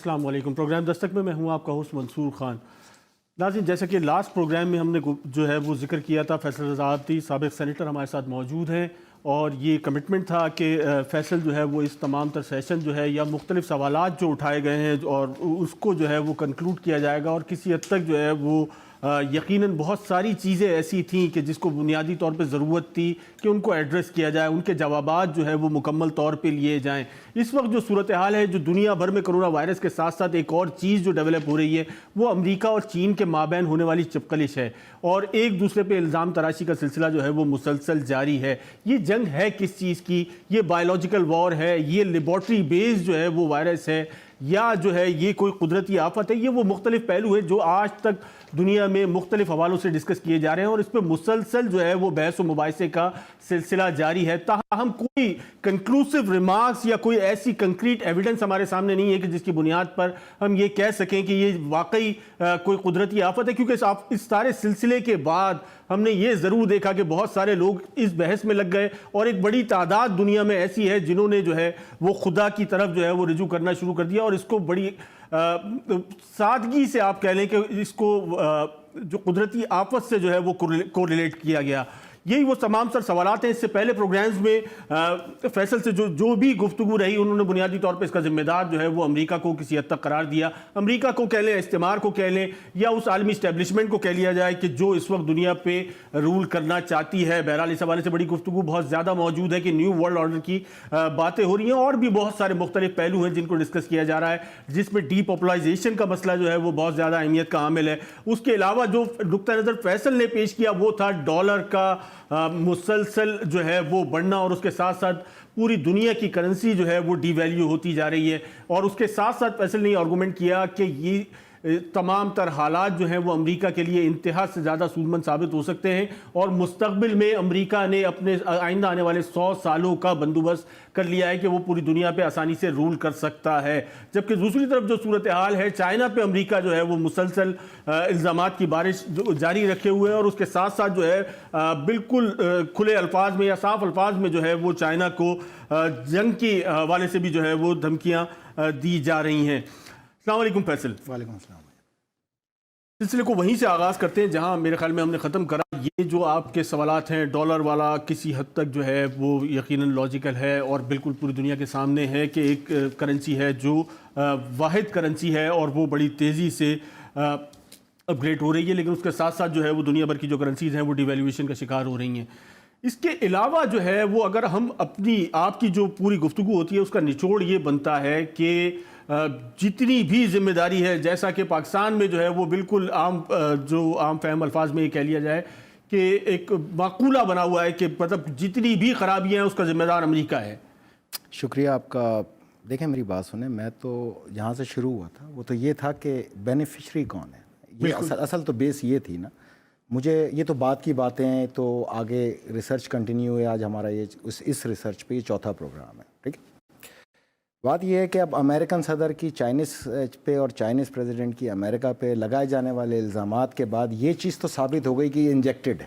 السلام علیکم۔ پروگرام دستک میں ہوں آپ کا ہوسٹ منصور خان۔ ناظرین، جیسا کہ لاسٹ پروگرام میں ہم نے جو ہے وہ ذکر کیا تھا، فیصل رضا عابدی سابق سینیٹر ہمارے ساتھ موجود ہیں، اور یہ کمٹمنٹ تھا کہ فیصل جو ہے وہ اس تمام تر سیشن جو ہے یا مختلف سوالات جو اٹھائے گئے ہیں اور اس کو جو ہے وہ کنکلوڈ کیا جائے گا، اور کسی حد تک جو ہے وہ یقیناً بہت ساری چیزیں ایسی تھیں کہ جس کو بنیادی طور پہ ضرورت تھی کہ ان کو ایڈریس کیا جائے، ان کے جوابات جو ہے وہ مکمل طور پہ لیے جائیں۔ اس وقت جو صورتحال ہے، جو دنیا بھر میں کرونا وائرس کے ساتھ ساتھ ایک اور چیز جو ڈیولپ ہو رہی ہے، وہ امریکہ اور چین کے مابین ہونے والی چپقلش ہے، اور ایک دوسرے پہ الزام تراشی کا سلسلہ جو ہے وہ مسلسل جاری ہے۔ یہ جنگ ہے کس چیز کی؟ یہ بایولوجیکل وار ہے، یہ لیبارٹری بیس جو ہے وہ وائرس ہے، یا جو ہے یہ کوئی قدرتی آفت ہے؟ یہ وہ مختلف پہلو ہیں جو آج تک دنیا میں مختلف حوالوں سے ڈسکس کیے جا رہے ہیں، اور اس پہ مسلسل جو ہے وہ بحث و مباحثے کا سلسلہ جاری ہے۔ تاہم کوئی کنکلوسیو ریمارکس یا کوئی ایسی کنکریٹ ایویڈنس ہمارے سامنے نہیں ہے کہ جس کی بنیاد پر ہم یہ کہہ سکیں کہ یہ واقعی کوئی قدرتی آفت ہے، کیونکہ اس سارے سلسلے کے بعد ہم نے یہ ضرور دیکھا کہ بہت سارے لوگ اس بحث میں لگ گئے، اور ایک بڑی تعداد دنیا میں ایسی ہے جنہوں نے جو ہے وہ خدا کی طرف جو ہے وہ رجوع کرنا شروع کر دیا، اور اس کو بڑی سادگی سے آپ کہہ لیں کہ اس کو جو قدرتی آفت سے جو ہے وہ کوریلیٹ کیا گیا۔ یہی وہ تمام سر سوالات ہیں۔ اس سے پہلے پروگرامز میں فیصل سے جو بھی گفتگو رہی، انہوں نے بنیادی طور پہ اس کا ذمہ دار جو ہے وہ امریکہ کو کسی حد تک قرار دیا۔ امریکہ کو کہہ لیں، استعمار کو کہہ لیں، یا اس عالمی اسٹیبلشمنٹ کو کہہ لیا جائے کہ جو اس وقت دنیا پہ رول کرنا چاہتی ہے۔ بہرحال اس حوالے سے بڑی گفتگو بہت زیادہ موجود ہے کہ نیو ورلڈ آرڈر کی باتیں ہو رہی ہیں، اور بھی بہت سارے مختلف پہلو ہیں جن کو ڈسکس کیا جا رہا ہے، جس میں ڈی پاپولائزیشن کا مسئلہ جو ہے وہ بہت زیادہ اہمیت کا حامل ہے۔ اس کے علاوہ جو نقطہ نظر فیصل نے پیش کیا وہ تھا ڈالر کا مسلسل جو ہے وہ بڑھنا، اور اس کے ساتھ ساتھ پوری دنیا کی کرنسی جو ہے وہ ڈی ویلیو ہوتی جا رہی ہے، اور اس کے ساتھ ساتھ فیصل نے یہ آرگومنٹ کیا کہ یہ تمام تر حالات جو ہیں وہ امریکہ کے لیے انتہا سے زیادہ سودمند ثابت ہو سکتے ہیں، اور مستقبل میں امریکہ نے اپنے آئندہ آنے والے 100 سالوں کا بندوبست کر لیا ہے کہ وہ پوری دنیا پہ آسانی سے رول کر سکتا ہے۔ جبکہ دوسری طرف جو صورتحال ہے، چائنا پہ امریکہ جو ہے وہ مسلسل الزامات کی بارش جاری رکھے ہوئے ہیں، اور اس کے ساتھ ساتھ جو ہے بالکل کھلے الفاظ میں یا صاف الفاظ میں جو ہے وہ چائنا کو جنگ کے حوالے سے بھی جو ہے وہ دھمکیاں دی جا رہی ہیں۔ السلام علیکم فیصل۔ وعلیکم السلام۔ سلسلے کو وہیں سے آغاز کرتے ہیں جہاں میرے خیال میں ہم نے ختم کرا۔ یہ جو آپ کے سوالات ہیں، ڈالر والا کسی حد تک جو ہے وہ یقیناً لاجیکل ہے، اور بالکل پوری دنیا کے سامنے ہے کہ ایک کرنسی ہے جو واحد کرنسی ہے، اور وہ بڑی تیزی سے اپ گریڈ ہو رہی ہے، لیکن اس کے ساتھ ساتھ جو ہے وہ دنیا بھر کی جو کرنسیز ہیں وہ ڈی ویلیویشن کا شکار ہو رہی ہیں۔ اس کے علاوہ جو ہے وہ اگر ہم آپ کی جو پوری گفتگو ہوتی ہے اس کا نچوڑ یہ بنتا ہے کہ جتنی بھی ذمہ داری ہے، جیسا کہ پاکستان میں جو ہے وہ بالکل عام فہم الفاظ میں یہ کہہ لیا جائے کہ ایک معقولہ بنا ہوا ہے کہ مطلب جتنی بھی خرابیاں ہیں اس کا ذمہ دار امریکہ ہے۔ شکریہ آپ کا۔ دیکھیں میری بات سنیں، میں تو جہاں سے شروع ہوا تھا وہ تو یہ تھا کہ بینیفیشری کون ہے، یہ اصل تو بیس یہ تھی نا۔ مجھے یہ تو بات کی باتیں ہیں، تو آگے ریسرچ کنٹینیو ہے۔ آج ہمارا یہ اس ریسرچ پہ یہ چوتھا پروگرام ہے، ٹھیک ہے۔ بات یہ ہے کہ اب امریکن صدر کی چائنیز پہ اور چائنیز پریزیڈنٹ کی امریکہ پہ لگائے جانے والے الزامات کے بعد یہ چیز تو ثابت ہو گئی کہ یہ انجیکٹڈ ہے۔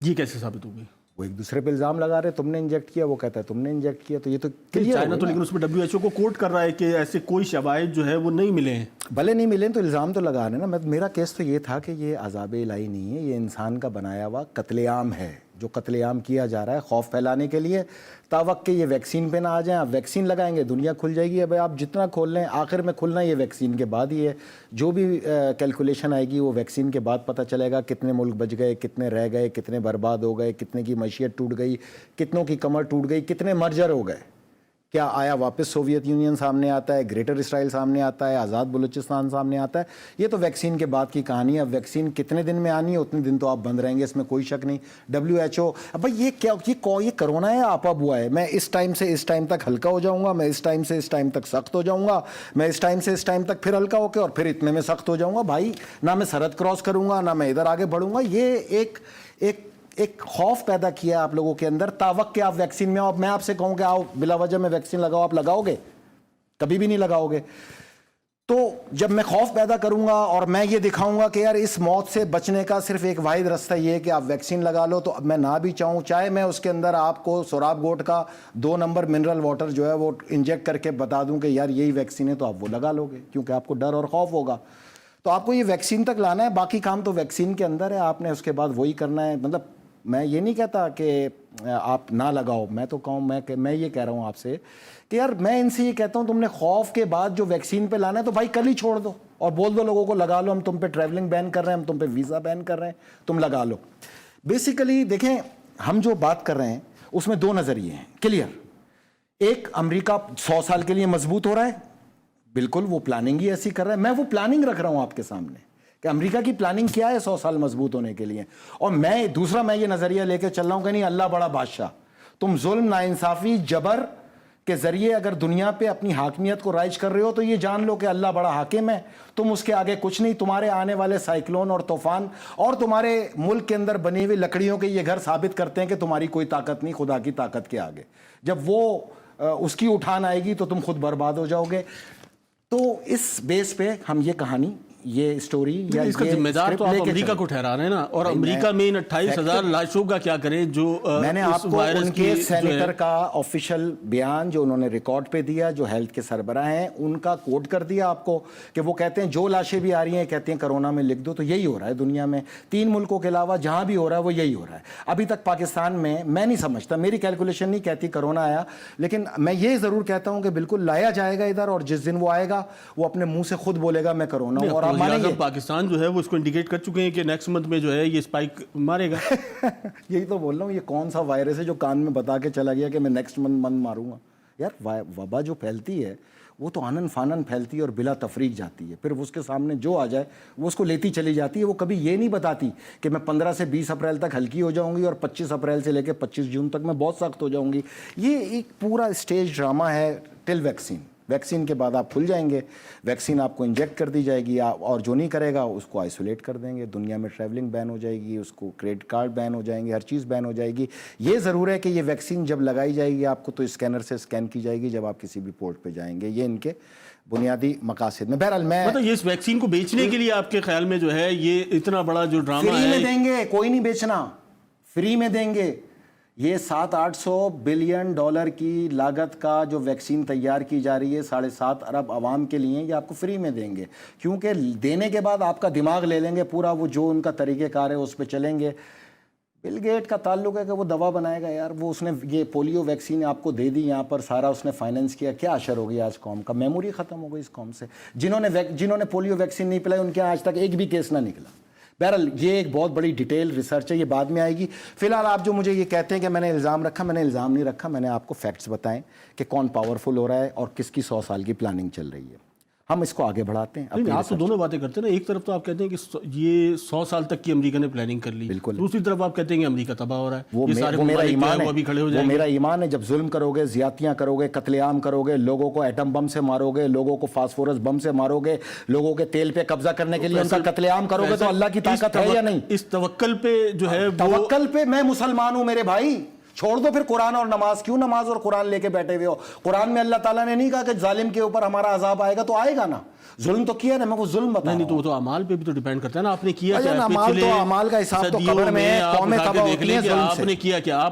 یہ کیسے ثابت ہو گئی؟ وہ ایک دوسرے پہ الزام لگا رہے، تم نے انجیکٹ کیا، وہ کہتا ہے تم نے انجیکٹ کیا، تو یہ تو چائنا تو لیکن اس میں WHO کو کوٹ کر رہا ہے کہ ایسے کوئی شواہد جو ہے وہ نہیں ملے ہیں۔ بھلے نہیں ملے تو الزام تو لگا رہے نا۔ میرا کیس تو یہ تھا کہ یہ عذاب الہی نہیں ہے، یہ انسان کا بنایا ہوا قتل عام ہے، جو قتل عام کیا جا رہا ہے خوف پھیلانے کے لیے، تاوق کہ یہ ویکسین پہ نہ آ جائیں۔ آپ ویکسین لگائیں گے دنیا کھل جائے گی۔ اب آپ جتنا کھول لیں آخر میں کھلنا یہ ویکسین کے بعد ہی ہے۔ جو بھی کیلکولیشن آئے گی وہ ویکسین کے بعد پتہ چلے گا، کتنے ملک بچ گئے، کتنے رہ گئے، کتنے برباد ہو گئے، کتنے کی معیشت ٹوٹ گئی، کتنوں کی کمر ٹوٹ گئی، کتنے مرجر ہو گئے۔ کیا آیا واپس سوویت یونین سامنے آتا ہے، گریٹر اسرائیل سامنے آتا ہے، آزاد بلوچستان سامنے آتا ہے؟ یہ تو ویکسین کے بعد کی کہانی ہے۔ اب ویکسین کتنے دن میں آنی ہے اتنے دن تو آپ بند رہیں گے، اس میں کوئی شک نہیں۔ WHO اب بھائی یہ کیا، یہ کرونا ہے آپا بوا ہے؟ میں اس ٹائم سے اس ٹائم تک ہلکا ہو جاؤں گا، میں اس ٹائم سے اس ٹائم تک سخت ہو جاؤں گا، میں اس ٹائم سے اس ٹائم تک پھر ہلکا ہو کے اور پھر اتنے میں سخت ہو جاؤں گا۔ بھائی نہ میں سرحد کراس کروں گا، نہ میں ادھر آگے بڑھوں گا۔ یہ ایک خوف پیدا کیا آپ لوگوں کے اندر، تاوق کہ آپ ویکسین میں آؤ۔ میں آپ سے کہوں کہ آؤ بلا وجہ میں ویکسین لگاؤ، آپ لگاؤ گے؟ کبھی بھی نہیں لگاؤ گے۔ تو جب میں خوف پیدا کروں گا اور میں یہ دکھاؤں گا کہ یار اس موت سے بچنے کا صرف ایک واحد راستہ یہ ہے کہ آپ ویکسین لگا لو، تو میں نہ بھی چاہوں، چاہے میں اس کے اندر آپ کو سوراب گوٹ کا 2 نمبر منرل واٹر جو ہے وہ انجیکٹ کر کے بتا دوں کہ یار یہی ویکسین ہے، تو آپ وہ لگا لو گے کیونکہ آپ کو ڈر اور خوف ہوگا. تو آپ کو یہ ویکسین تک لانا ہے، باقی کام تو ویکسین کے اندر ہے، آپ نے اس کے بعد وہی کرنا ہے. مطلب میں یہ نہیں کہتا کہ آپ نہ لگاؤ، میں تو کہوں میں یہ کہہ رہا ہوں آپ سے کہ یار میں ان سے یہ کہتا ہوں تم نے خوف کے بعد جو ویکسین پہ لانا ہے تو بھائی کل ہی چھوڑ دو اور بول دو لوگوں کو لگا لو، ہم تم پہ ٹریولنگ بین کر رہے ہیں، ہم تم پہ ویزا بین کر رہے ہیں، تم لگا لو. بیسیکلی دیکھیں ہم جو بات کر رہے ہیں اس میں 2 نظریے ہیں کلیئر. ایک، امریکہ 100 سال کے لیے مضبوط ہو رہا ہے، بالکل وہ پلاننگ ہی ایسی کر رہا ہے. میں وہ پلاننگ رکھ رہا ہوں آپ کے سامنے کہ امریکہ کی پلاننگ کیا ہے 100 سال مضبوط ہونے کے لیے. اور میں یہ نظریہ لے کے چل رہا ہوں کہ نہیں، اللہ بڑا بادشاہ، تم ظلم، ناانصافی، جبر کے ذریعے اگر دنیا پہ اپنی حاکمیت کو رائج کر رہے ہو تو یہ جان لو کہ اللہ بڑا حاکم ہے، تم اس کے آگے کچھ نہیں. تمہارے آنے والے سائیکلون اور طوفان اور تمہارے ملک کے اندر بنی ہوئی لکڑیوں کے یہ گھر ثابت کرتے ہیں کہ تمہاری کوئی طاقت نہیں خدا کی طاقت کے آگے. جب وہ اس کی اٹھان آئے گی تو تم خود برباد ہو جاؤ گے. تو اس بیس پہ ہم یہ کہانی، یہ سٹوری یا اس کا ذمہ دار تو آپ امریکہ کو ٹھہرا رہے ہیں نا. اور امریکہ میں ان 28,000 لاشوں کا کیا کریں جو میں نے آپ کو ان کے سینیٹر کا آفیشیل بیان جو انہوں نے ریکارڈ پہ دیا، جو ہیلتھ کے سربراہ ہیں، ان کا کوٹ کر دیا آپ کو کہ وہ کہتے ہیں جو لاشیں بھی آ رہی ہیں کہتے ہیں کرونا میں لکھ دو. تو یہی ہو رہا ہے دنیا میں، 3 ملکوں کے علاوہ جہاں بھی ہو رہا ہے وہ یہی ہو رہا ہے. ابھی تک پاکستان میں نہیں سمجھتا، میری کیلکولیشن نہیں کہتی کرونا آیا، لیکن میں یہ ضرور کہتا ہوں کہ بالکل لایا جائے گا ادھر، اور جس دن وہ آئے گا وہ اپنے منہ سے خود بولے گا میں کرونا ہوں. اور آپ مانیں گے پاکستان جو ہے وہ اس کو انڈیکیٹ کر چکے ہیں کہ نیکسٹ منتھ میں جو ہے یہ سپائک مارے گا. یہی تو بول رہا ہوں، یہ کون سا وائرس ہے جو کان میں بتا کے چلا گیا کہ میں نیکسٹ منتھ ماروں گا. یار وبا جو پھیلتی ہے وہ تو آنن فانن پھیلتی ہے اور بلا تفریق جاتی ہے، پھر اس کے سامنے جو آ جائے وہ اس کو لیتی چلی جاتی ہے. وہ کبھی یہ نہیں بتاتی کہ میں 15 سے 20 اپریل تک ہلکی ہو جاؤں گی اور 25 اپریل سے لے کے 25 جون تک میں بہت سخت ہو جاؤں گی. یہ ایک پورا اسٹیج ڈرامہ ہے ٹل ویکسین. ویکسین کے بعد آپ کھل جائیں گے، ویکسین آپ کو انجیکٹ کر دی جائے گی، اور جو نہیں کرے گا اس کو آئسولیٹ کر دیں گے. دنیا میں ٹریولنگ بین ہو جائے گی، اس کو کریڈٹ کارڈ بین ہو جائیں گے، ہر چیز بین ہو جائے گی. یہ ضرور ہے کہ یہ ویکسین جب لگائی جائے گی آپ کو تو اسکینر سے اسکین کی جائے گی جب آپ کسی بھی پورٹ پہ جائیں گے. یہ ان کے بنیادی مقاصد میں. بہرحال میں مطلب یہ اس ویکسین کو بیچنے کے لیے آپ کے خیال میں جو ہے یہ اتنا بڑا جو ڈرامہ ہے، فری میں دیں گے، کوئی نہیں بیچنا، فری میں دیں گے. یہ 700-800 بلین ڈالر کی لاگت کا جو ویکسین تیار کی جا رہی ہے 7.5 ارب عوام کے لیے، یہ آپ کو فری میں دیں گے. کیونکہ دینے کے بعد آپ کا دماغ لے لیں گے پورا، وہ جو ان کا طریقہ کار ہے اس پہ چلیں گے. بل گیٹ کا تعلق ہے کہ وہ دوا بنائے گا. یار وہ اس نے یہ پولیو ویکسین آپ کو دے دی یہاں پر، سارا اس نے فائننس کیا. کیا اشر ہو گیا آج قوم کا؟ میموری ختم ہو گئی اس قوم سے. جنہوں نے پولیو ویکسین نہیں پلائی ان کے آج تک ایک بھی کیس نہ نکلا. بہرحال یہ ایک بہت بڑی ڈیٹیل ریسرچ ہے، یہ بعد میں آئے گی. فی الحال آپ جو مجھے یہ کہتے ہیں کہ میں نے الزام رکھا، میں نے الزام نہیں رکھا. میں نے آپ کو فیکٹس بتائیں کہ کون پاورفل ہو رہا ہے اور کس کی 100 سال کی پلاننگ چل رہی ہے. ہم اس کو آگے بڑھاتے ہیں. نہیں، آپ تو دونوں باتیں کرتے ہیں نا. ایک طرف تو آپ کہتے ہیں کہ یہ 100 سال تک کی امریکہ نے پلاننگ کر لی، بالکل. دوسری طرف آپ کہتے ہیں کہ امریکہ تباہ ہو رہا ہے. وہ میرا ایمان ہے. جب ظلم کرو گے، زیادتیاں کرو گے، قتل عام کرو گے، لوگوں کو ایٹم بم سے مارو گے، لوگوں کو فاسفورس بم سے مارو گے، لوگوں کے تیل پہ قبضہ کرنے کے لیے ان کا قتل عام کرو گے، تو اللہ کی طاقت ہے یا نہیں؟ اس توکل پہ جو ہے توکل پہ میں مسلمان ہوں میرے بھائی. چھوڑ دو پھر قرآن اور نماز. کیوں نماز اور قرآن لے کے بیٹھے ہوئے ہو؟ قرآن میں اللہ تعالیٰ نے نہیں کہا کہ ظالم کے اوپر ہمارا عذاب آئے گا، تو آئے گا نا. ظلم تو کیا نا، میں وہ ظلم بتا. نہیں تو وہ تو اعمال پہ بھی تو ڈیپینڈ کرتا ہے نا. آپ نے کیا کیا اعمال تو اعمال کا حساب تو قبر میں ہے. قومیں تباہ ہوتی ہیں ظلم سے. آپ نے کیا کیا؟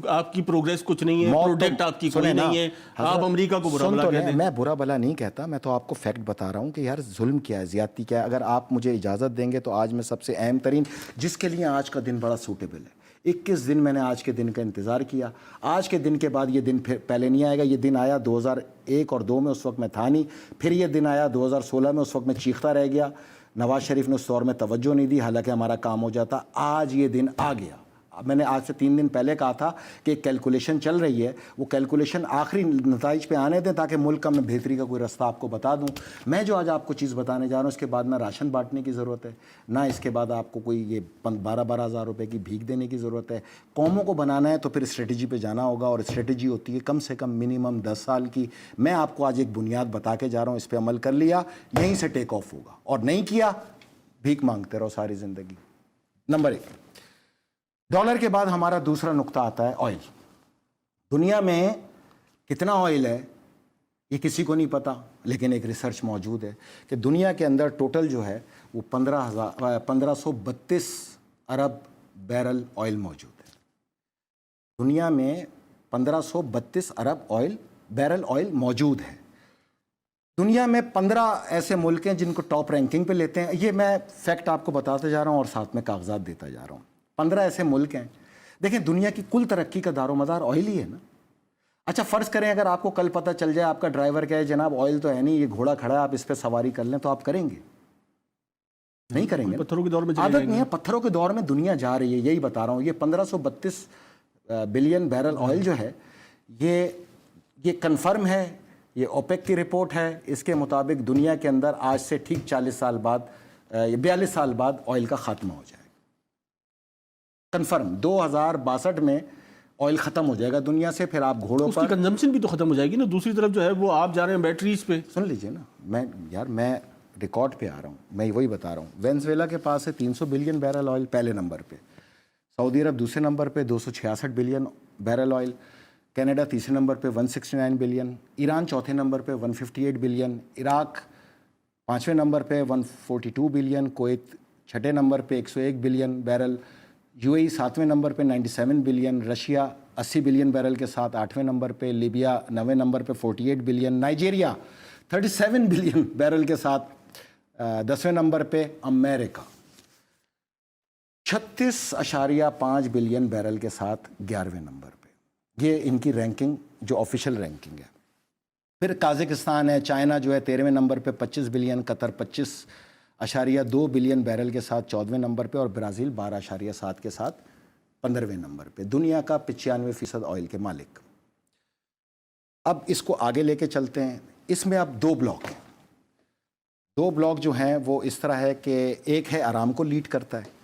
آپ کی پروگریس کچھ نہیں ہے، پروڈکٹ آپ کی کوئی نہیں ہے. آپ امریکہ کو برا بلا کہتے ہیں. میں برا بلا نہیں کہتا، میں تو آپ کو فیکٹ بتا رہا ہوں کہ یار ظلم کیا ہے، زیادتی کیا ہے. اگر آپ مجھے اجازت دیں گے تو آج میں سب سے اہم ترین، جس کے لیے آج کا دن بڑا سوٹیبل ہے، 21 دن میں نے آج کے دن کا انتظار کیا. آج کے دن کے بعد یہ دن پھر پہلے نہیں آئے گا. یہ دن آیا 2001 اور 2 میں، اس وقت میں تھا نہیں. پھر یہ دن آیا 2016 میں، اس وقت میں چیختا رہ گیا. نواز شریف نے اس دور میں توجہ نہیں دی، حالانکہ ہمارا کام ہو جاتا. آج یہ دن آ گیا. میں نے آج سے 3 دن پہلے کہا تھا کہ ایک کیلکولیشن چل رہی ہے، وہ کیلکولیشن آخری نتائج پہ آنے دیں تاکہ ملک کا میں بہتری کا کوئی راستہ آپ کو بتا دوں. میں جو آج آپ کو چیز بتانے جا رہا ہوں، اس کے بعد نہ راشن بانٹنے کی ضرورت ہے، نہ اس کے بعد آپ کو کوئی یہ 12-12 ہزار روپے کی بھیک دینے کی ضرورت ہے. قوموں کو بنانا ہے تو پھر اسٹریٹجی پہ جانا ہوگا، اور اسٹریٹجی ہوتی ہے کم سے کم منیمم 10 سال کی. میں آپ کو آج ایک بنیاد بتا کے جا رہا ہوں، اس پہ عمل کر لیا یہیں سے ٹیک آف ہوگا، اور نہیں کیا بھیک مانگتے رہو ساری زندگی. نمبر 1. ڈالر کے بعد ہمارا دوسرا نقطہ آتا ہے آئل. دنیا میں کتنا آئل ہے یہ کسی کو نہیں پتا. لیکن ایک ریسرچ موجود ہے کہ دنیا کے اندر ٹوٹل جو ہے وہ 1532 ارب بیرل آئل موجود ہے. دنیا میں 1532 ارب بیرل آئل موجود ہے. دنیا میں 15 ایسے ملک ہیں جن کو ٹاپ رینکنگ پہ لیتے ہیں. یہ میں فیکٹ آپ کو بتاتے جا رہا ہوں اور ساتھ میں کاغذات دیتا جا رہا ہوں. 15 ایسے ملک ہیں. دیکھیں دنیا کی کل ترقی کا دار و مدار آئل ہی ہے نا. اچھا فرض کریں اگر آپ کو کل پتہ چل جائے آپ کا ڈرائیور کہے جناب آئل تو ہے نہیں, یہ گھوڑا کھڑا ہے, آپ اس پہ سواری کر لیں, تو آپ کریں گے؟ نہیں کریں گے. پتھروں کے دور میں عادت نہیں ہے, پتھروں کے دور میں دنیا جا رہی ہے. یہی بتا رہا ہوں. یہ 1532 بلین بیرل آئل جو ہے یہ کنفرم ہے, یہ اوپیک کی رپورٹ ہے. اس کے مطابق دنیا کے اندر آج سے ٹھیک 40 سال بعد 42 سال بعد آئل کا خاتمہ ہو جائے گا. کنفرم 2062 میں آئل ختم ہو جائے گا دنیا سے. پھر آپ گھوڑوں اس پر کی کنزمپشن بھی تو ختم ہو جائے گی نا. دوسری طرف جو ہے وہ آپ جا رہے ہیں بیٹریز پہ. سن لیجئے نا, میں ریکارڈ پہ آ رہا ہوں, میں وہی بتا رہا ہوں. وینزویلا کے پاس ہے 300 بلین بیرل آئل پہلے نمبر پہ. سعودی عرب دوسرے نمبر پہ 266 بلین بیرل آئل. کینیڈا تیسرے نمبر پہ 169 بلین. ایران چوتھے نمبر پہ 158 بلین. عراق پانچویں نمبر پہ 142 بلین. کویت چھٹے نمبر پہ 101 بلین بیرل. یو اے ای ساتویں نمبر پہ 97 بلین. رشیا 80 بلین بیرل کے ساتھ 8ویں نمبر پہ. لیبیا 9ویں نمبر پہ 48 بلین. نائجیریا 37 بلین بیرل کے ساتھ 10ویں نمبر پہ. امریکہ 36.5 بلین بیرل کے ساتھ 11ویں نمبر پہ. یہ ان کی رینکنگ جو آفیشیل رینکنگ ہے. پھر قازقستان ہے. چائنا جو ہے 13ویں نمبر پہ 25 بلین. قطر 25.2 بلین بیرل کے ساتھ 14ویں نمبر پہ. اور برازیل 12.7 کے ساتھ 15ویں نمبر پہ. دنیا کا 95% آئل کے مالک. اب اس کو آگے لے کے چلتے ہیں. اس میں اب 2 بلاک ہیں. 2 بلاک جو ہیں وہ اس طرح ہے کہ ایک ہے ارامکو لیڈ کرتا ہے,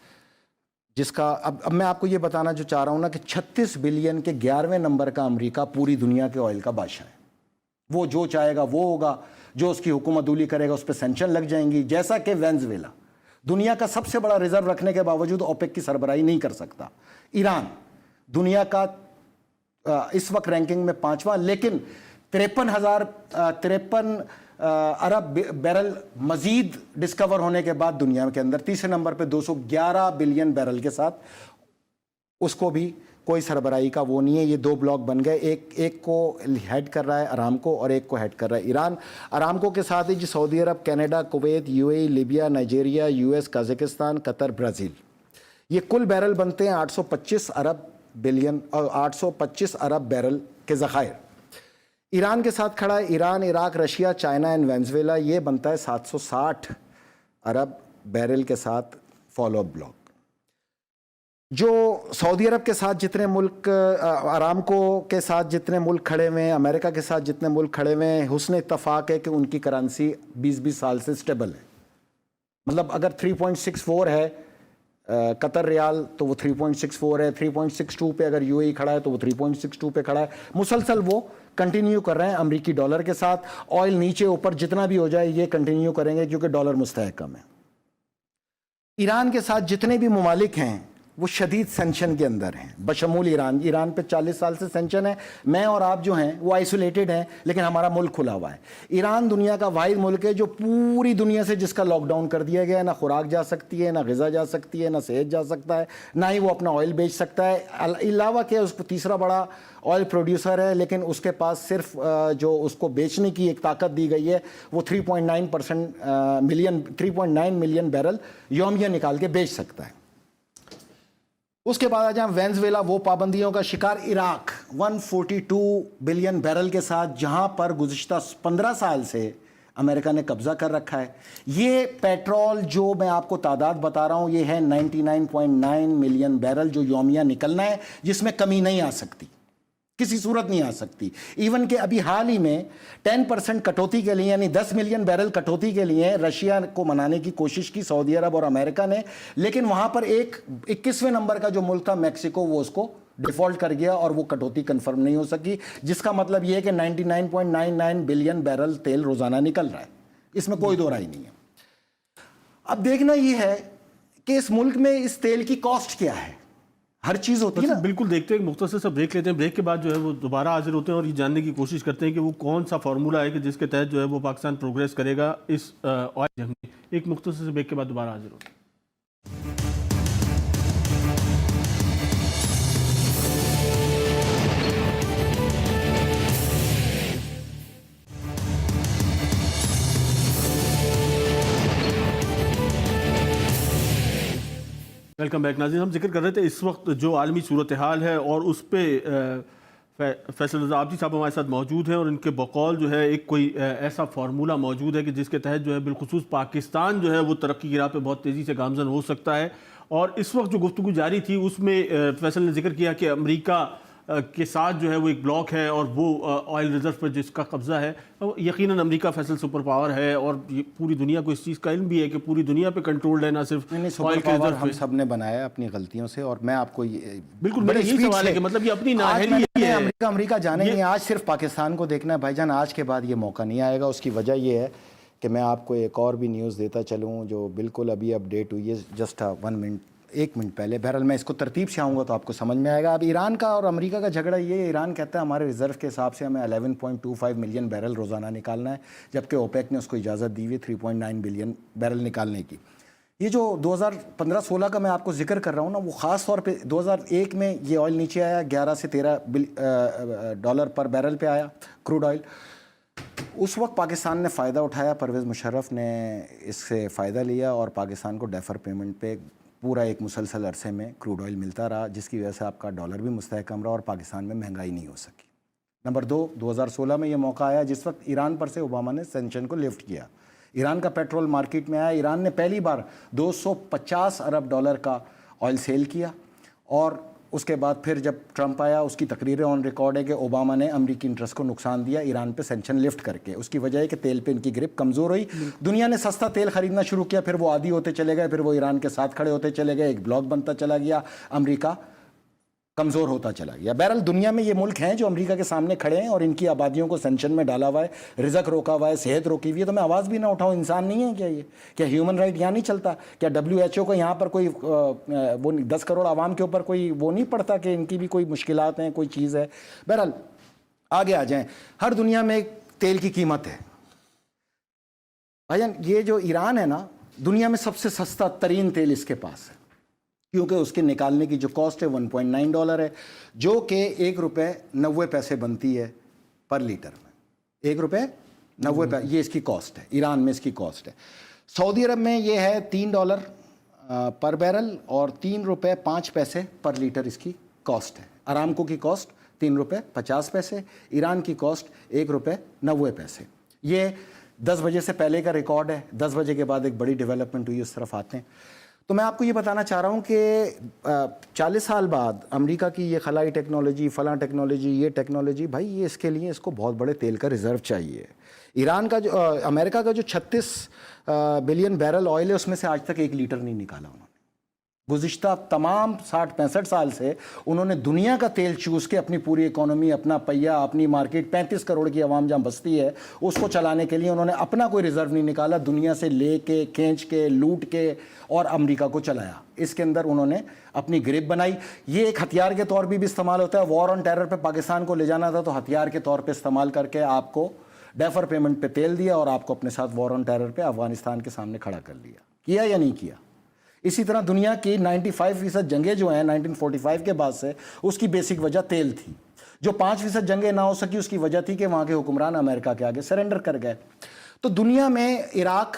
جس کا اب میں آپ کو یہ بتانا جو چاہ رہا ہوں نا کہ 36 بلین کے 11ویں نمبر کا امریکہ پوری دنیا کے آئل کا بادشاہ ہے. وہ جو چاہے گا وہ ہوگا, جو اس کی حکومت دولی کرے گا اس پہ سینکشن لگ جائیں گی. جیسا کہ وینزویلا دنیا کا سب سے بڑا ریزرو رکھنے کے باوجود اوپیک کی سربراہی نہیں کر سکتا. ایران دنیا کا اس وقت رینکنگ میں 5واں, لیکن 53 ارب بیرل مزید ڈسکور ہونے کے بعد دنیا کے اندر تیسرے نمبر پہ 211 بلین بیرل کے ساتھ. اس کو بھی کوئی سربراہی کا وہ نہیں ہے. یہ 2 بلاک بن گئے. ایک کو ہیڈ کر رہا ہے ارامکو اور ایک کو ہیڈ کر رہا ہے ایران. ارامکو کے ساتھ ہی جو سعودی عرب, Canada, Kuwait, U A E, Libya, Nigeria, U S, Kazakhstan, Qatar, Brazil. یہ کل بیرل بنتے ہیں 825 ارب بلین اور 825 ارب بیرل کے ذخائر. ایران کے ساتھ کھڑا ہے Iran, Iraq, Russia, China and Venezuela. یہ بنتا ہے 760 ارب بیرل کے ساتھ فالو اپ بلاک. جو سعودی عرب کے ساتھ جتنے ملک, ارامکو کے ساتھ جتنے ملک کھڑے ہوئے ہیں, امریکہ کے ساتھ جتنے ملک کھڑے ہوئے ہیں, حسن اتفاق ہے کہ ان کی کرنسی 20 سال سے سٹیبل ہے. مطلب اگر 3.64 ہے قطر ریال تو وہ 3.64 ہے. 3.62 پہ اگر یو اے ای کھڑا ہے تو وہ 3.62 پہ کھڑا ہے. مسلسل وہ کنٹینیو کر رہے ہیں امریکی ڈالر کے ساتھ. آئل نیچے اوپر جتنا بھی ہو جائے یہ کنٹینیو کریں گے کیونکہ ڈالر مستحکم ہے. ایران کے ساتھ جتنے بھی ممالک ہیں وہ شدید سینکشن کے اندر ہیں, بشمول ایران. ایران پہ 40 سال سے سینکشن ہے. میں اور آپ جو ہیں وہ آئسولیٹڈ ہیں لیکن ہمارا ملک کھلا ہوا ہے. ایران دنیا کا واحد ملک ہے جو پوری دنیا سے جس کا لاک ڈاؤن کر دیا گیا ہے. نہ خوراک جا سکتی ہے, نہ غذا جا سکتی ہے, نہ صحت جا سکتا ہے, نہ ہی وہ اپنا آئل بیچ سکتا ہے. علاوہ کہ اس کو تیسرا بڑا آئل پروڈیوسر ہے لیکن اس کے پاس صرف جو اس کو بیچنے کی ایک طاقت دی گئی ہے وہ 3.9 ملین بیرل یومیہ نکال کے بیچ سکتا ہے. اس کے بعد آ جائیں وینزویلا, وہ پابندیوں کا شکار. عراق 142 بلین بیرل کے ساتھ, جہاں پر گزشتہ 15 سال سے امریکہ نے قبضہ کر رکھا ہے. یہ پیٹرول جو میں آپ کو تعداد بتا رہا ہوں یہ ہے 99.9 ملین بیرل جو یومیہ نکلنا ہے, جس میں کمی نہیں آ سکتی, کسی صورت نہیں آ سکتی. ایون کہ ابھی حال ہی میں 10% کٹوتی کے لیے یعنی 10 ملین بیرل کٹوتی کے لیے رشیا کو منانے کی کوشش کی سعودی عرب اور امریکہ نے, لیکن وہاں پر ایک 21ویں نمبر کا جو ملک تھا میکسیکو, وہ اس کو ڈیفالٹ کر گیا اور وہ کٹوتی کنفرم نہیں ہو سکی, جس کا مطلب یہ ہے کہ 99.99 بلین بیرل تیل روزانہ نکل رہا ہے. اس میں کوئی دو رائے نہیں ہے. اب دیکھنا یہ ہے کہ اس ملک میں اس تیل کی کاسٹ کیا ہے. ہر چیز ہوتی ہے نا. بالکل دیکھتے ہیں, مختصر سا بریک لیتے ہیں, بریک کے بعد جو ہے وہ دوبارہ حاضر ہوتے ہیں اور یہ جاننے کی کوشش کرتے ہیں کہ وہ کون سا فارمولا ہے کہ جس کے تحت جو ہے وہ پاکستان پروگریس کرے گا اس آئل جنگ میں. ایک مختصر سے بریک کے بعد دوبارہ حاضر ہوتے ہیں. ویلکم بیک ناظرین. ہم ذکر کر رہے تھے اس وقت جو عالمی صورتحال ہے اور اس پہ فیصل رضا عابدی صاحب ہمارے ساتھ موجود ہیں اور ان کے بقول جو ہے ایک کوئی ایسا فارمولا موجود ہے کہ جس کے تحت جو ہے بالخصوص پاکستان جو ہے وہ ترقی کی راہ پہ بہت تیزی سے گامزن ہو سکتا ہے. اور اس وقت جو گفتگو جاری تھی اس میں فیصل نے ذکر کیا کہ امریکہ کے ساتھ جو ہے وہ ایک بلاک ہے اور وہ آئل ریزرو پر جس کا قبضہ ہے. یقیناً امریکہ فیصل سپر پاور ہے اور پوری دنیا کو اس چیز کا علم بھی ہے کہ پوری دنیا پہ کنٹرول ہے, نہ صرف آئل کے ریزرو ہم سب نے بنایا اپنی غلطیوں سے. اور میں آپ کو بالکل میرا یہی سوال ہے کہ مطلب یہ اپنی نااہلی ہے. امریکہ جانے نہیں, آج صرف پاکستان کو دیکھنا ہے بھائی جان. آج کے بعد یہ موقع نہیں آئے گا. اس کی وجہ یہ ہے کہ میں آپ کو ایک اور بھی نیوز دیتا چلوں جو بالکل ابھی اپڈیٹ ہوئی ہے, جسٹ 1 منٹ پہلے. بہرحال میں اس کو ترتیب سے آؤں گا تو آپ کو سمجھ میں آئے گا. اب ایران کا اور امریکہ کا جھگڑا یہ ہے, ایران کہتا ہے ہمارے ریزرو کے حساب سے ہمیں 11.25 ملین بیرل روزانہ نکالنا ہے, جبکہ اوپیک نے اس کو اجازت دی ہوئی 3.9 بلین بیرل نکالنے کی. یہ جو 2015-16 کا میں آپ کو ذکر کر رہا ہوں نا, وہ خاص طور پہ 2001 میں یہ آئل نیچے آیا, 11 سے 13 ڈالر پر بیرل پہ آیا کروڈ آئل. اس وقت پاکستان نے فائدہ اٹھایا, پرویز مشرف نے اس سے فائدہ لیا اور پاکستان کو ڈیفر پیمنٹ پہ پورا ایک مسلسل عرصے میں کروڈ آئل ملتا رہا, جس کی وجہ سے آپ کا ڈالر بھی مستحکم رہا اور پاکستان میں مہنگائی نہیں ہو سکی. نمبر 2, 2016 میں یہ موقع آیا جس وقت ایران پر سے اوباما نے سینکشن کو لفٹ کیا. ایران کا پیٹرول مارکیٹ میں آیا, ایران نے پہلی بار 250 ارب ڈالر کا آئل سیل کیا. اور اس کے بعد پھر جب ٹرمپ آیا, اس کی تقریریں آن ریکارڈ ہے کہ اوباما نے امریکی انٹرسٹ کو نقصان دیا ایران پہ سینکشن لفٹ کر کے. اس کی وجہ ہے کہ تیل پہ ان کی گرپ کمزور ہوئی, دنیا نے سستا تیل خریدنا شروع کیا, پھر وہ عادی ہوتے چلے گئے, پھر وہ ایران کے ساتھ کھڑے ہوتے چلے گئے, ایک بلاک بنتا چلا گیا, امریکہ کمزور ہوتا چلا گیا. بہرحال دنیا میں یہ ملک ہیں جو امریکہ کے سامنے کھڑے ہیں اور ان کی آبادیوں کو سینکشن میں ڈالا ہوا ہے, رزق روکا ہوا ہے, صحت روکی ہوئی ہے. تو میں آواز بھی نہ اٹھاؤں, انسان نہیں ہے کیا یہ؟ کیا ہیومن رائٹ یہاں نہیں چلتا؟ کیا WHO کو یہاں پر کوئی وہ 10 کروڑ عوام کے اوپر کوئی وہ نہیں پڑتا کہ ان کی بھی کوئی مشکلات ہیں, کوئی چیز ہے؟ بہرحال آگے آ جائیں. ہر دنیا میں تیل کی قیمت ہے بھائی جان. یہ جو ایران ہے نا, دنیا میں سب سے سستا ترین تیل اس کے پاس ہے, کیونکہ اس کے نکالنے کی جو کاسٹ ہے 1.9 ڈالر ہے, جو کہ 1 روپے 90 پیسے بنتی ہے پر لیٹر میں. 1 روپے 90 پیسے یہ اس کی کاسٹ ہے, ایران میں اس کی کاسٹ ہے. سعودی عرب میں یہ ہے 3 ڈالر پر بیرل اور 3 روپے 5 پیسے پر لیٹر اس کی کاسٹ ہے. ارامکو کی کاسٹ 3 روپے 50 پیسے, ایران کی کاسٹ 1 روپے 90 پیسے. یہ 10 بجے سے پہلے کا ریکارڈ ہے. 10 بجے کے بعد ایک بڑی ڈیولپمنٹ ہوئی, اس طرف آتے ہیں. تو میں آپ کو یہ بتانا چاہ رہا ہوں کہ 40 سال بعد امریکہ کی یہ خلائی ٹیکنالوجی, فلاں ٹیکنالوجی, یہ ٹیکنالوجی, بھائی یہ اس کے لیے اس کو بہت بڑے تیل کا ریزرو چاہیے. ایران کا جو امریکہ کا جو 36 بلین بیرل آئل ہے, اس میں سے آج تک 1 لیٹر نہیں نکالا انہوں نے. گزشتہ تمام 60-65 سال سے انہوں نے دنیا کا تیل چوس کے اپنی پوری اکانومی, اپنا پہیہ, اپنی مارکیٹ, 35 کروڑ کی عوام جہاں بستی ہے اس کو چلانے کے لیے انہوں نے اپنا کوئی ریزرو نہیں نکالا. دنیا سے لے کے, کھینچ کے, لوٹ کے اور امریکہ کو چلایا. اس کے اندر انہوں نے اپنی گرپ بنائی. یہ ایک ہتھیار کے طور پہ بھی استعمال ہوتا ہے. وار آن ٹیرر پہ پاکستان کو لے جانا تھا تو ہتھیار کے طور پہ استعمال کر کے آپ کو ڈیفر پیمنٹ پہ تیل دیا اور آپ کو اپنے ساتھ وار آن ٹیرر پہ افغانستان کے سامنے کھڑا کر لیا. کیا یا نہیں کیا؟ اسی طرح دنیا کی 95% جنگیں جو ہیں 1945 کے بعد سے, اس کی بیسک وجہ تیل تھی. جو 5% جنگیں نہ ہو سکی اس کی وجہ تھی کہ وہاں کے حکمران امریکہ کے آگے سرنڈر کر گئے. تو دنیا میں عراق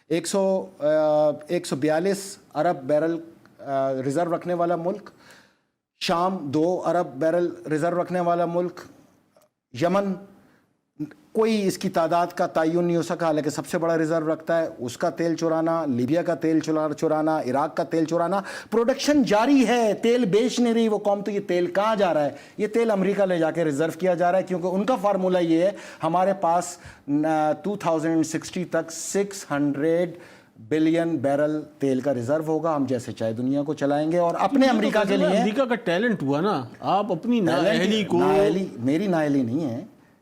142 ارب بیرل ریزرو رکھنے والا ملک, شام 2 ارب بیرل ریزرو رکھنے والا ملک, یمن کوئی اس کی تعداد کا تعین نہیں ہو سکا حالانکہ سب سے بڑا ریزرو رکھتا ہے, اس کا تیل چرانا, لیبیا کا تیل چرانا, عراق کا تیل چرانا. پروڈکشن جاری ہے, تیل بیچ نہیں رہی وہ قوم. تو یہ تیل کہاں جا رہا ہے؟ یہ تیل امریکہ لے جا کے ریزرو کیا جا رہا ہے, کیونکہ ان کا فارمولا یہ ہے ہمارے پاس 2060 تک 600 بلین بیرل تیل کا ریزرو ہوگا, ہم جیسے چاہے دنیا کو چلائیں گے. اور اپنے امریکہ کے لیے امریکہ کا ٹیلنٹ ہوا نا, آپ اپنی نااہلی کو, میری نااہلی نہیں ہے,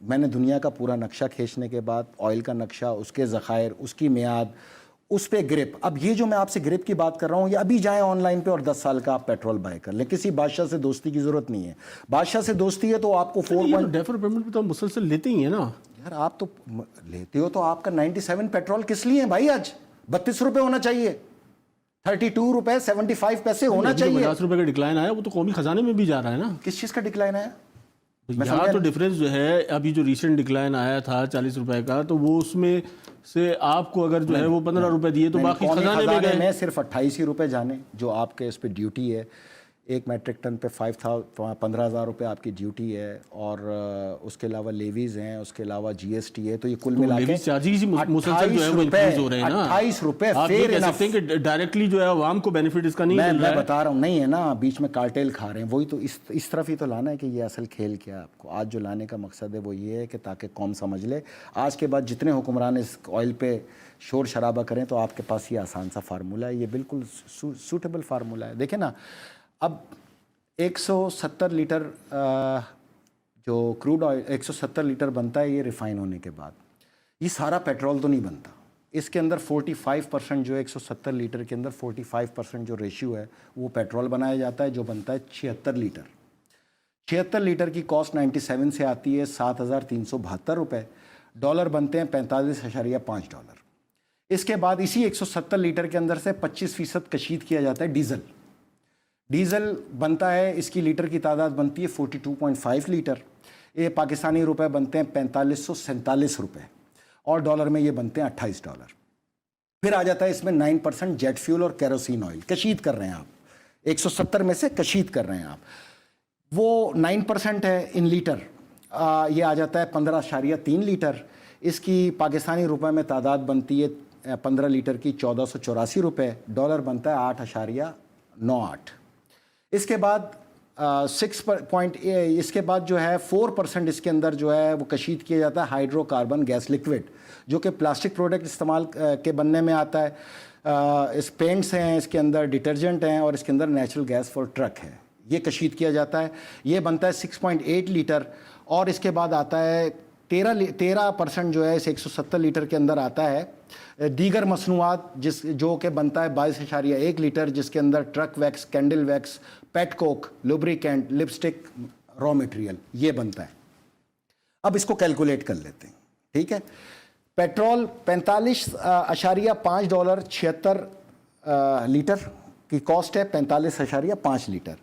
میں نے دنیا کا پورا نقشہ کھینچنے کے بعد آئل کا نقشہ، اس کے ذخائر، اس کی میعاد، اس پہ گرپ. اب یہ جو میں آپ سے گرپ کی بات کر رہا ہوں، یہ ابھی جائیں آن لائن پہ اور 10 سال کا آپ پیٹرول بائی کر لیں. کسی بادشاہ سے دوستی کی ضرورت نہیں ہے. بادشاہ سے دوستی ہے تو آپ کو 4 ڈیفر پیمنٹ بھی تو مسلسل لیتے ہی ہیں نا یار. آپ تو لیتے ہو تو آپ کا 97 پیٹرول کس لیے ہے بھائی؟ آج 32 روپے ہونا چاہیے، 32 روپے 75 پیسے ہونا چاہیے. 50 روپے کا ڈکلائن آیا، وہ تو قومی خزانے میں بھی جا رہا ہے نا. کس چیز کا ڈکلائن آیا؟ یہاں تو ڈفرینس جو ہے، ابھی جو ریسنٹ ڈکلائن آیا تھا 40 روپے کا، تو وہ اس میں سے آپ کو اگر جو ہے وہ 15 روپے دیے تو باقی خزانے میں گئے. میں صرف 28 ہی روپے جانے جو آپ کے اس پہ ڈیوٹی ہے. 1 میٹرک ٹن پہ 15,000 روپے آپ کی ڈیوٹی ہے، اور اس کے علاوہ لیویز ہیں، اس کے علاوہ جی ایس ٹی ہے. تو یہ کل ملا کے چارجز مسلسل جو ہے وہ انکریز ہو رہے ہیں نا. 28 روپے آپ یہ کہہ سکتے ہیں کہ ڈائریکٹلی جو ہے عوام کو بینیفٹ اس کا نہیں مل رہا ہے. میں بتا رہا ہوں نہیں ہے نا، بیچ میں کارٹیل کھا رہے ہیں. وہی تو اس طرف ہی تو لانا ہے کہ یہ اصل کھیل کیا ہے. آپ کو آج جو لانے کا مقصد ہے وہ یہ ہے کہ تاکہ قوم سمجھ لے. آج کے بعد جتنے حکمران اس آئل پہ شور شرابہ کریں تو آپ کے پاس یہ آسان سا فارمولہ ہے. یہ بالکل سوٹیبل فارمولہ ہے. دیکھیں نا، اب 170 لیٹر جو کروڈ آئل 170 لیٹر بنتا ہے یہ ریفائن ہونے کے بعد. یہ سارا پیٹرول تو نہیں بنتا. اس کے اندر 45% جو ہے 170 لیٹر کے اندر 45% جو ریشیو ہے وہ پیٹرول بنایا جاتا ہے، جو بنتا ہے 76 لیٹر. 76 لیٹر کی کاسٹ 97 سے آتی ہے 7,372 روپے. ڈالر بنتے ہیں 45.5 ڈالر. اس کے بعد اسی 170 لیٹر کے اندر سے 25% کشید کیا جاتا ہے ڈیزل. ڈیزل بنتا ہے، اس کی لیٹر کی تعداد بنتی ہے 42.5 لیٹر. یہ پاکستانی روپے بنتے ہیں 4547 روپے، اور ڈالر میں یہ بنتے ہیں 28 ڈالر. پھر آ جاتا ہے اس میں 9% جیٹ فیول اور کیروسین آئل کشید کر رہے ہیں آپ. 170 میں سے کشید کر رہے ہیں آپ. وہ 9% ہے ان لیٹر. یہ آ جاتا ہے 15.3 لیٹر. اس کی پاکستانی روپے میں تعداد بنتی ہے 15 لیٹر کی 1484 روپے. ڈالر بنتا ہے 8.98. اس کے بعد 6 اس کے بعد جو ہے 4% اس کے اندر جو ہے وہ کشید کیا جاتا ہے ہائیڈرو کاربن گیس لکوڈ، جو کہ پلاسٹک پروڈکٹ استعمال کے بننے میں آتا ہے. اس پینٹس ہیں، اس کے اندر ڈٹرجنٹ ہیں، اور اس کے اندر نیچرل گیس فار ٹرک ہے. یہ کشید کیا جاتا ہے. یہ بنتا ہے 6.8 لیٹر. اور اس کے بعد آتا ہے 13% جو ہے اس 170 لیٹر کے اندر آتا ہے دیگر مصنوعات، جو کہ بنتا ہے 22.1 لیٹر، جس کے اندر ٹرک ویکس، کینڈل ویکس، پیٹ کوک، لوبریکینٹ، لپسٹک، را مٹیریل یہ بنتا ہے. اب اس کو کیلکولیٹ کر لیتے ہیں. ٹھیک ہے. پیٹرول 45.5 ڈالر 76 لیٹر کی کاسٹ ہے، 45.5 لیٹر.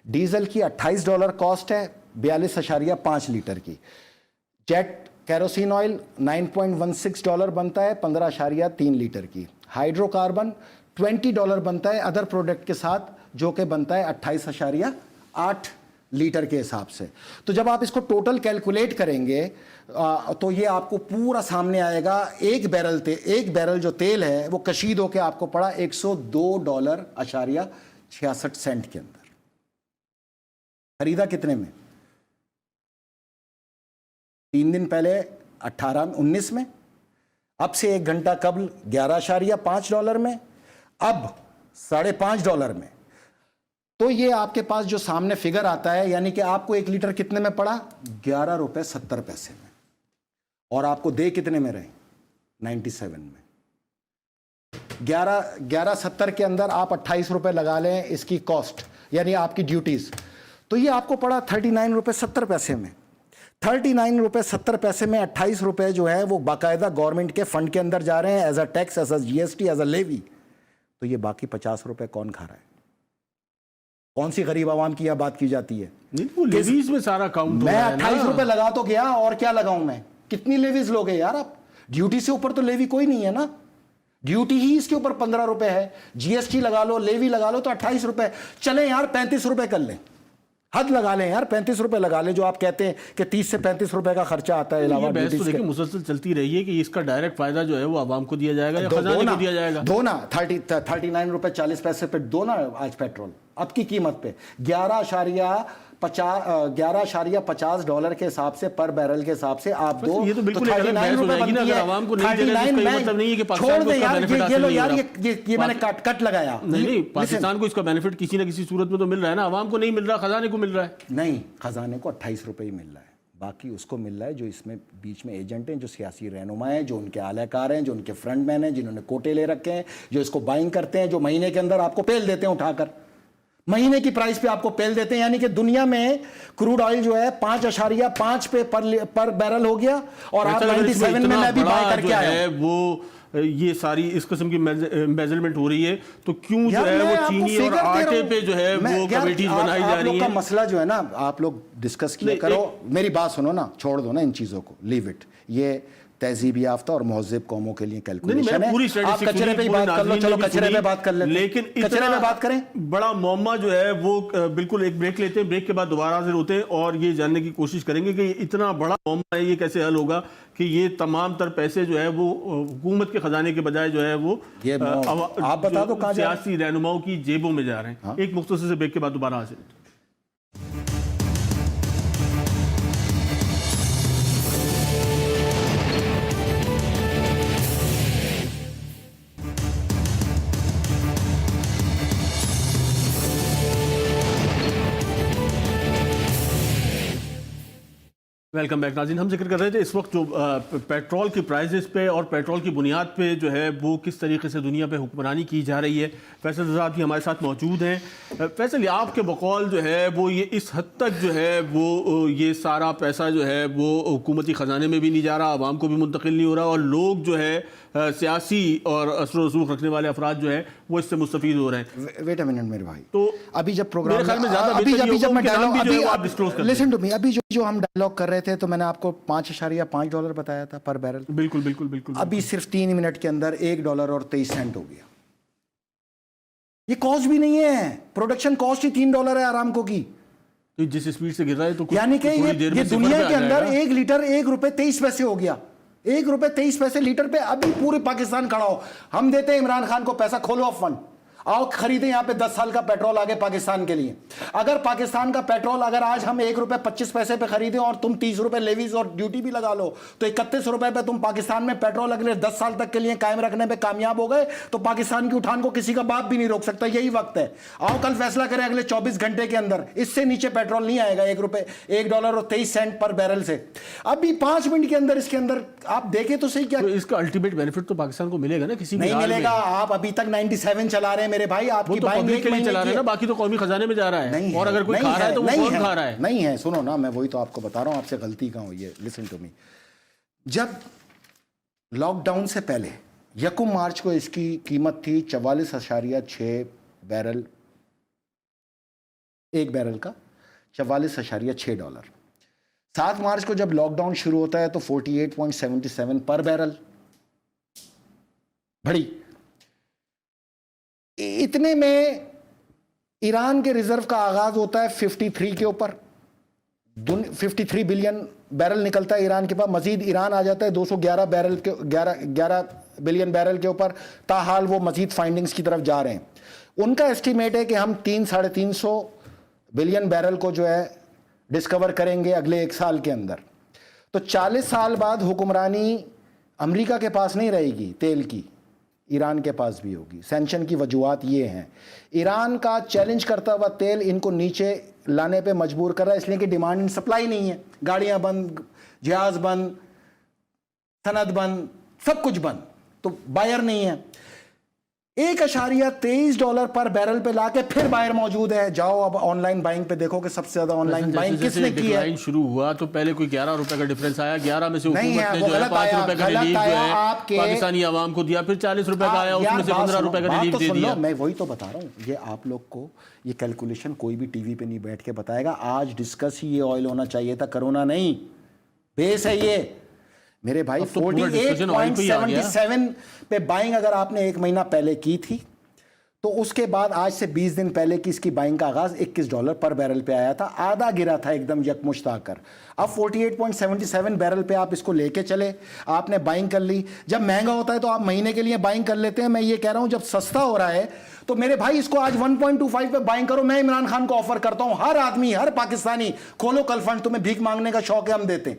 ڈیزل کی 28 ڈالر کاسٹ ہے، 42.5 لیٹر کی. جیٹ کیروسین آئل 9.16 ڈالر بنتا ہے، 15.3 لیٹر کی. ہائیڈرو کاربن 20 ڈالر بنتا ہے ادر پروڈکٹ کے ساتھ، جو کہ بنتا ہے 28.8 لیٹر کے حساب سے. تو جب آپ اس کو ٹوٹل کیلکولیٹ کریں گے تو یہ آپ کو پورا سامنے آئے گا. ایک بیرل جو تیل ہے وہ کشید ہو کے آپ کو پڑا 102 ڈالر 66 سینٹ کے اندر. خریدا کتنے میں؟ 3 دن پہلے 19 میں. اب سے 1 گھنٹہ قبل 11.5 ڈالر میں. اب 5.5 ڈالر میں. تو یہ آپ کے پاس جو سامنے فگر آتا ہے، یعنی کہ آپ کو 1 لیٹر کتنے میں پڑا؟ 11 روپے 70 پیسے میں. اور آپ کو دے کتنے میں رہے؟ 97 میں. 11.70 کے اندر آپ 28 روپے لگا لیں اس کی کاسٹ، یعنی آپ کی ڈیوٹیز. تو یہ آپ کو پڑا 39 روپے 70 پیسے میں. 39 روپے 70 پیسے میں 28 روپے جو ہے وہ باقاعدہ گورنمنٹ کے فنڈ کے اندر جا رہے ہیں as a tax, as a G S T, as a levy. تو یہ باقی 50 روپے کون کھا رہا ہے؟ کون سی غریب عوام کی یہاں بات کی جاتی ہے؟ لیویز میں سارا کاؤنٹ میں 28 روپے لگا تو گیا، اور کیا لگاؤں میں؟ کتنی لیویز لوگے یار آپ؟ ڈیوٹی سے اوپر تو لیوی کوئی نہیں ہے نا. ڈیوٹی ہی اس کے اوپر 15 روپے ہے. جی ایس ٹی لگا لو، لیوی لگا لو تو 28 روپے. چلیں یار 35 روپے کر لیں، حد لگا لیں یار، 35 روپے لگا لیں، جو آپ کہتے ہیں کہ 30 سے 35 روپے کا خرچہ آتا ہے علاوہ ڈیوٹیز کے. مسلسل چلتی رہی ہے کہ اس کا ڈائریکٹ فائدہ جو ہے وہ عوام کو دیا جائے گا یا خزانے کو دیا جائے گا. دو نا 39 روپے 40 پیسے پہ دو نا آج پیٹرول اب کی قیمت پہ 11.50 ڈالر کے حساب سے پر بیرل کے حساب سے آپ دو. یہ تو بالکل ایک الگ بحث ہو جائے گی نا. اگر عوام کو نہیں دے رہے تو اس کا مطلب نہیں ہے کہ پاکستان کو اس کا بینیفٹ حاصل نہیں ہو رہا. یہ میں نے کٹ لگایا. نہیں، پاکستان کو اس کا بینیفٹ کسی نہ کسی صورت میں تو مل رہا ہے نا. عوام کو نہیں مل رہا، خزانے کو مل رہا ہے. نہیں، خزانے کو 28 روپے ہی مل رہا ہے. باقی اس کو مل رہا ہے جو اس میں بیچ میں ایجنٹ ہیں, جو سیاسی رہنما ہیں, جو ان کے اعلی کار ہیں, جو ان کے فرنٹ مین ہیں, جنہوں نے کوٹے لے رکھے ہیں, جو اس کو بائنگ کرتے ہیں, جو مہینے کے اندر آپ کو پیل دیتے ہیں اٹھا کر, مہینے کی پرائس پہ آپ کو پیل دیتے ہیں. یعنی کہ دنیا میں کروڈ آئل جو ہے 5.5 پہ پر بیرل ہو گیا, اور آپ 97 میں بھی بائی کر کے آئے وہ یہ ساری اس قسم کی ایمبیزلمنٹ ہو رہی ہے, تو کیوں جو ہے وہ چینی اور آٹے پہ جو ہے وہ کمیٹیز بنائی جا رہی ہیں؟ آپ لوگ کا مسئلہ جو ہے نا, آپ لوگ ڈسکس کیا کرو, میری بات سنو نا, چھوڑ دو نا ان چیزوں کو, لیو اٹ. یہ تہذیب یافتہ اور مہذب قوموں کے لیے کیلکولیشن ہے. آپ کچرے پہ بات کر لو, چلو کچرے پہ بات کر لیتے ہیں, لیکن کچرے پہ بات کریں. بڑا معمہ جو ہے وہ بالکل ایک بریک لیتے ہیں, بریک کے بعد دوبارہ حاضر ہوتے ہیں اور یہ جاننے کی کوشش کریں گے کہ اتنا بڑا معمہ ہے یہ کیسے حل ہوگا کہ یہ تمام تر پیسے جو ہے وہ حکومت کے خزانے کے بجائے جو ہے وہ آپ بتا دو کہاں جا رہے ہیں, سیاسی رہنماؤں کی جیبوں میں جا رہے ہیں. ایک مختصر سے بریک کے بعد دوبارہ حاضر ہوتے ہیں. ویلکم بیک ناظرین. ہم ذکر کر رہے تھے اس وقت جو پیٹرول کی پرائزز پہ اور پیٹرول کی بنیاد پہ جو ہے وہ کس طریقے سے دنیا پہ حکمرانی کی جا رہی ہے. فیصل رضا بھی ہمارے ساتھ موجود ہیں. فیصل, آپ کے بقول جو ہے وہ یہ اس حد تک جو ہے وہ یہ سارا پیسہ جو ہے وہ حکومتی خزانے میں بھی نہیں جا رہا, عوام کو بھی منتقل نہیں ہو رہا, اور لوگ جو ہے سیاسی اور اثر و رسوخ رکھنے والے افراد جو ہے وہ اس سے مستفید ہو رہے ہیں. ویٹ اے منٹ میرے بھائی, تو ابھی جب پروگرام جو ہم ڈائلاگ کر رہے تھے تو میں نے آپ کو $5.5 بتایا تھا پر بیرل. بالکل بالکل بالکل. ابھی صرف 3 منٹ کے اندر $1.23 ہو گیا. یہ کاسٹ بھی نہیں ہے, پروڈکشن کاسٹ ہی $3 ہے آرامکو کی. جس اسپیڈ سے گر رہا ہے تو یعنی کہ یہ دنیا کے اندر 1 لیٹر ₹1.23 ہو گیا. $1.23 لیٹر پہ ابھی پورے پاکستان کھڑا ہو. ہم دیتے ہیں عمران خان کو پیسہ, کھولو اب فنڈ, آؤ خریدیں یہاں پہ 10 سال کا پیٹرول آگے پاکستان کے لیے. اگر پاکستان کا پیٹرول اگر آج ہم $1.25 پہ خریدیں اور تم $30 لیویز اور ڈیوٹی بھی لگا لو تو $31 پہ تم پاکستان میں پیٹرول اگلے 10 سال تک کے لیے قائم رکھنے پہ کامیاب ہو گئے تو پاکستان کی اٹھان کو کسی کا باپ بھی نہیں روک سکتا. یہی وقت ہے, آؤ کل فیصلہ کریں اگلے 24 گھنٹے کے اندر اس سے نیچے پیٹرول نہیں آئے گا $1.23 پر بیرل سے. ابھی 5 منٹ کے اندر اس کے اندر آپ دیکھیں تو صحیح, کیا اس کا الٹیمیٹ بینیفٹ تو پاکستان کو ملے گا نا, کسی نہیں ملے گا. آپ ابھی تک 97 چلا رہے ہیں میرے بھائی, آپ کی پبلک کے لیے چلا رہے ہیں نا, باقی تو قومی خزانے میں جا رہا ہے, اور اگر کوئی کھا رہا ہے تو وہ کون کھا رہا ہے؟ نہیں ہے. سنو نا, میں وہی تو آپ کو بتا رہا ہوں, آپ سے غلطی کہاں ہوئی ہے. Listen to me. جب لاک ڈاؤن سے پہلے 1 مارچ کو اس کی قیمت تھی 44.6 بیرل, ایک بیرل کا $44.6. 7 مارچ کو جب لاک ڈاؤن شروع ہوتا ہے تو 48.77 پر بیرل. بڑی اتنے میں ایران کے ریزرو کا آغاز ہوتا ہے 53 کے اوپر, 53 بلین بیرل نکلتا ہے ایران کے پاس. مزید ایران آ جاتا ہے 211 بلین بیرل کے اوپر. تاحال وہ مزید فائنڈنگز کی طرف جا رہے ہیں. ان کا اسٹیمیٹ ہے کہ ہم 300-350 بلین بیرل کو جو ہے ڈسکور کریں گے اگلے 1 سال کے اندر. تو 40 سال بعد حکمرانی امریکہ کے پاس نہیں رہے گی تیل کی, ایران کے پاس بھی ہوگی. سینکشن کی وجوہات یہ ہیں, ایران کا چیلنج کرتا ہوا تیل ان کو نیچے لانے پہ مجبور کر رہا ہے, اس لیے کہ ڈیمانڈ اینڈ سپلائی نہیں ہے. گاڑیاں بند, جہاز بند, صنعت بند, سب کچھ بند, تو بائر نہیں ہے. $1.23 پر بیرل پہ لا کے پھر بائر موجود ہے. جاؤ اب آن لائن بائنگ پہ دیکھو کہ سب سے زیادہ آن لائن بائنگ کس نے کی ہے. شروع ہوا تو پہلے کوئی $11 کا ڈیفرنس آیا, 11 میں سے حکومت نے جو ہے $5 کا ریلیف جو ہے پاکستانی عوام کو دیا, پھر $40 کا آیا, اس میں سے $15 کا ریلیف دے دیا. میں وہی تو بتا رہا ہوں, یہ آپ لوگ کو یہ کیلکولیشن کوئی بھی ٹی وی پہ نہیں بیٹھ کے بتائے گا. آج ڈسکس ہی یہ آئل ہونا چاہیے تھا, کرونا نہیں. بیس ہے یہ میرے بھائی. 48.77 پہ بائنگ اگر آپ نے 1 مہینہ پہلے کی تھی تو اس کے بعد آج سے 20 دن پہلے کی اس کی بائنگ کا آغاز $21 پر بیرل پہ آیا تھا. آدھا گرا تھا ایک دم یکمشت آ کر. اب 48.77 بیرل پہ آپ اس کو لے کے چلے, آپ نے بائنگ کر لی. جب مہنگا ہوتا ہے تو آپ مہینے کے لیے بائنگ کر لیتے ہیں. میں یہ کہہ رہا ہوں جب سستا ہو رہا ہے تو میرے بھائی اس کو آج 1.25 پہ بائنگ کرو. میں عمران خان کو آفر کرتا ہوں, ہر آدمی, ہر پاکستانی, کھولو کل فنڈ, تمہیں بھیک مانگنے کا شوق ہے, ہم دیتے ہیں.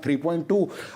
3.2,